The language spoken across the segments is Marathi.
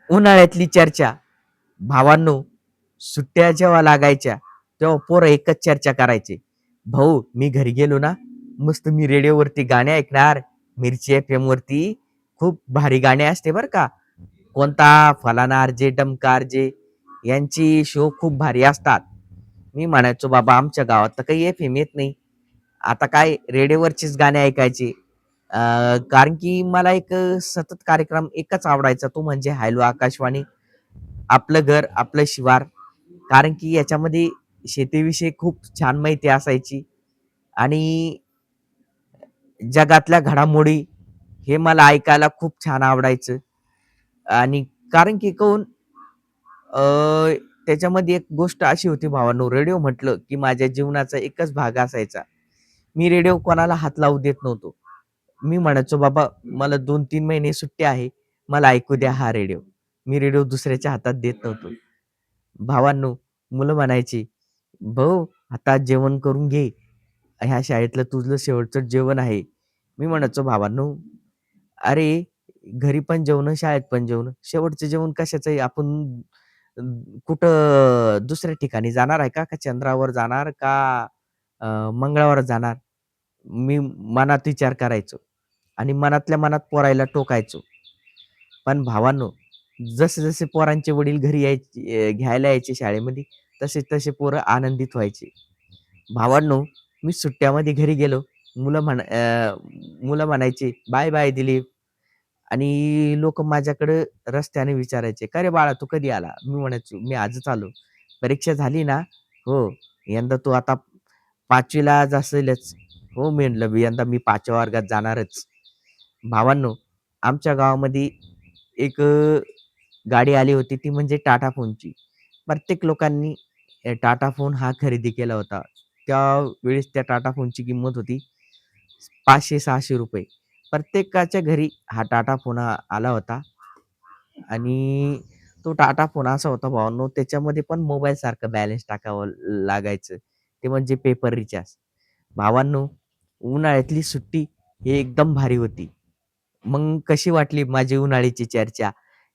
उन्हाळ्यातली चर्चा. भावांनो, सुट्ट्या जेव्हा लागायच्या, तेव्हा पोरं एकच चर्चा करायचे. भाऊ, मी घरी गेलो ना, मस्त मी रेडिओवरती गाणे ऐकणार. मिरची एफएम वरती खूप भारी गाणे असते बरं का. कोणता फलाना आरजे, डमका आरजे यांची शो खूप भारी असतात. मी म्हणायचो, बाबा आमच्या गावात तर काही एफएम येत नाही. आता काय रेडिओवरचीच गाणे ऐकायचे. कारण की मला एक सतत कार्यक्रम एकच आवडायचा, तो म्हणजे हॅलो आकाशवाणी. आपलं घर, आपलं शिवार. कारण की याच्यामध्ये शेतीविषयी खूप छान माहिती असायची आणि जगातल्या घडामोडी हे मला ऐकायला खूप छान आवडायचं. आणि कारण की काहून अ, त्याच्यामध्ये एक गोष्ट अशी होती भावांनो, रेडिओ म्हटलं की माझ्या जीवनाचा एकच भाग असायचा. मी रेडिओ कोणाला हात लावू देत नव्हतो. मी म्हणायचो, बाबा मला 2-3 महिने सुट्टी आहे. मला ऐकू द्या हा रेडिओ. मी रेडिओ दुसऱ्याच्या हातात देत नव्हतो. भावांनो, मुलं म्हणायची, "भाऊ आता जेवण करून घे. ह्या शाळेतलं तुझं शेवटचं जेवण आहे." मी म्हणायचो, भावांनो, "अरे, घरी पण जेवणं, शाळेत पण जेवणं. शेवटचं जेवण कशाचं आहे? आपण अ, कुठं दुसऱ्या ठिकाणी जाणार आहे का? का चंद्रावर जाणार का मंगळावर जाणार?" मी मनात विचार करायचो आणि मनातल्या मनात पोरायला टोकायचो. पण भावांनो, जसे-जसे पोरांचे वडील घरी यायचे घ्यायला यायचे शाळेमध्ये, तसे-तसे पोरं आनंदित व्हायचे. भावांनो, मी सुट्ट्यामध्ये घरी गेलो. मुलं म्हणायचे, "बाय बाय दिलीप." आणि लोकं माझ्याकडे रस्त्याने विचारायचे, "का रे बाळा, तू कधी आला?" मी म्हणायचो, "मी आजच आलो." "परीक्षा झाली ना?" "हो." "यंदा तू आता 5वी ला आज असेलच." "हो," म्हणलं, "मी यंदा 5व्या वर्गात जाणारच." भावांनो, आमच्या गावामध्ये एक गाडी आली होती, ती म्हणजे टाटा फोनची. प्रत्येक लोकांनी टाटा फोन हा खरेदी केला होता. त्यावेळेस त्या टाटा फोनची किंमत होती ₹500-600. प्रत्येकाच्या घरी हा टाटा फोन आला होता आणि तो टाटा फोन असा होता भावांनो, त्याच्यामध्ये पण मोबाईलसारखं बॅलन्स टाकावं लागायचं. ते म्हणजे पेपर रिचार्ज. भावांनो, उन्हाळ्यातली सुट्टी ही एकदम भारी होती. मग कशी वाटली माझी उन्हाळ्याची चर्चा?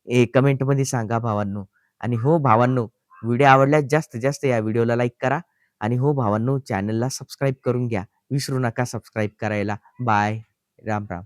हे कमेंटमध्ये सांगा भावांनो. आणि हो भावांनो, व्हिडिओ आवडल्यास जास्तीत जास्त या व्हिडिओला लाईक करा आणि हो भावांनो, चॅनलला सबस्क्राईब करून घ्या. विसरू नका सबस्क्राईब करायला. बाय. राम, राम.